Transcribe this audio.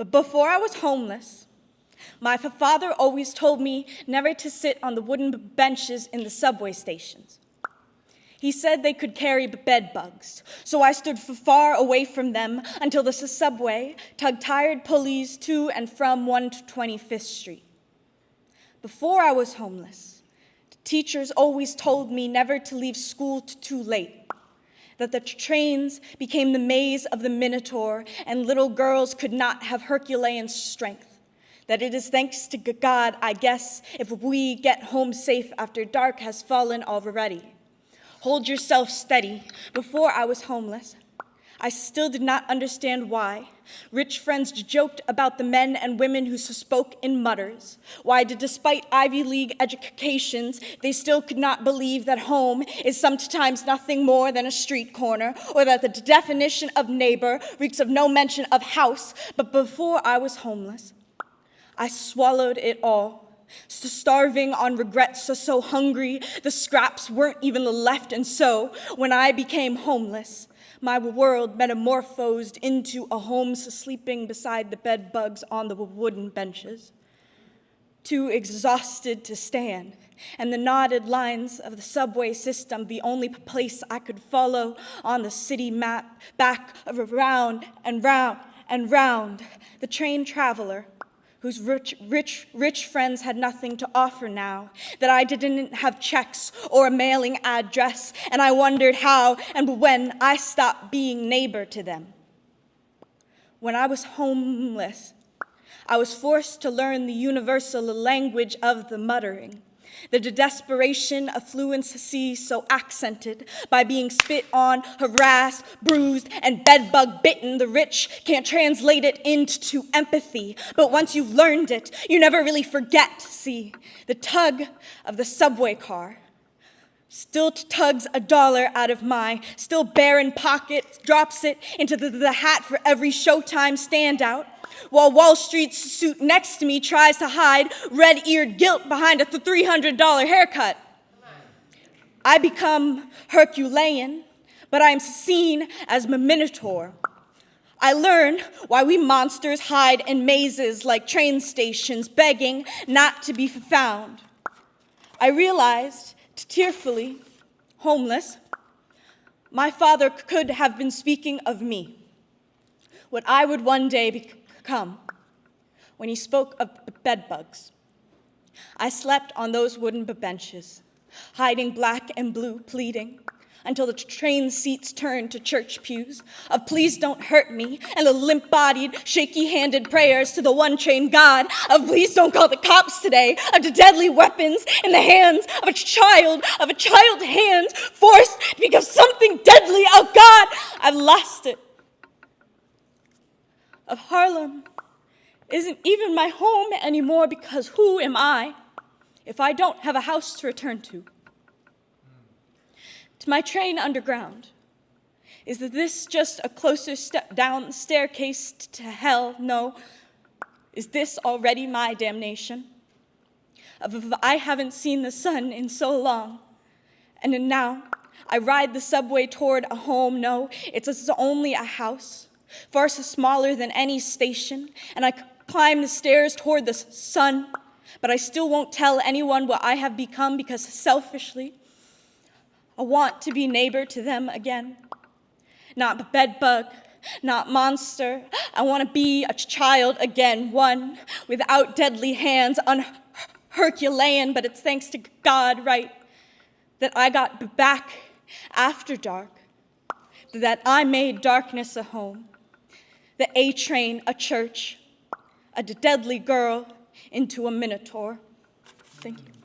But before I was homeless, my father always told me never to sit on the wooden benches in the subway stations. He said they could carry bed bugs, so I stood far away from them until the subway tugged tired pulleys to and from 125th Street. Before I was homeless, teachers always told me never to leave school too late, that the trains became the maze of the Minotaur and little girls could not have Herculean strength, that it is thanks to God, I guess, if we get home safe after dark has fallen already. Hold yourself steady. Before I was homeless, I still did not understand why. Rich friends joked about the men and women who spoke in mutters. Why, despite Ivy League educations, they still could not believe that home is sometimes nothing more than a street corner, or that the definition of neighbor reeks of no mention of house. But before I was homeless, I swallowed it all. Starving on regrets, so hungry, the scraps weren't even left. And so, when I became homeless, my world metamorphosed into a home sleeping beside the bed bugs on the wooden benches. Too exhausted to stand, and the knotted lines of the subway system, the only place I could follow on the city map, back around and round and round, the train traveler, whose rich friends had nothing to offer now, that I didn't have checks or a mailing address, and I wondered how and when I stopped being neighbor to them. When I was homeless, I was forced to learn the universal language of the muttering, the desperation of fluency so accented by being spit on, harassed, bruised, and bedbug bitten. The rich can't translate it into empathy, but once you've learned it, you never really forget. See, the tug of the subway car still tugs $1 out of my still barren pocket, drops it into the hat for every Showtime standout, while Wall Street's suit next to me tries to hide red-eared guilt behind a $300 haircut. I become Herculean, but I am seen as a Minotaur. I learn why we monsters hide in mazes like train stations, begging not to be found. I realized, tearfully, homeless, my father could have been speaking of me, what I would one day become, when he spoke of bedbugs. I slept on those wooden benches, hiding black and blue, pleading, until the train seats turned to church pews of please don't hurt me, and the limp-bodied, shaky-handed prayers to the one-train God of please don't call the cops today, of the deadly weapons in the hands of a child hands forced to become something deadly. Oh God, I've lost it. Of Harlem isn't even my home anymore, because who am I if I don't have a house to return to? To my train underground, is this just a closer step down the staircase to hell? No. Is this already my damnation? I haven't seen the sun in so long, and then now I ride the subway toward a home. No, it's only a house, far so smaller than any station, and I climb the stairs toward the sun, but I still won't tell anyone what I have become, because selfishly, I want to be neighbor to them again. Not bedbug, not monster. I want to be a child again, one without deadly hands, Herculean, but it's thanks to God, right, that I got back after dark, that I made darkness a home, the A train a church, a deadly girl into a Minotaur. Thank you.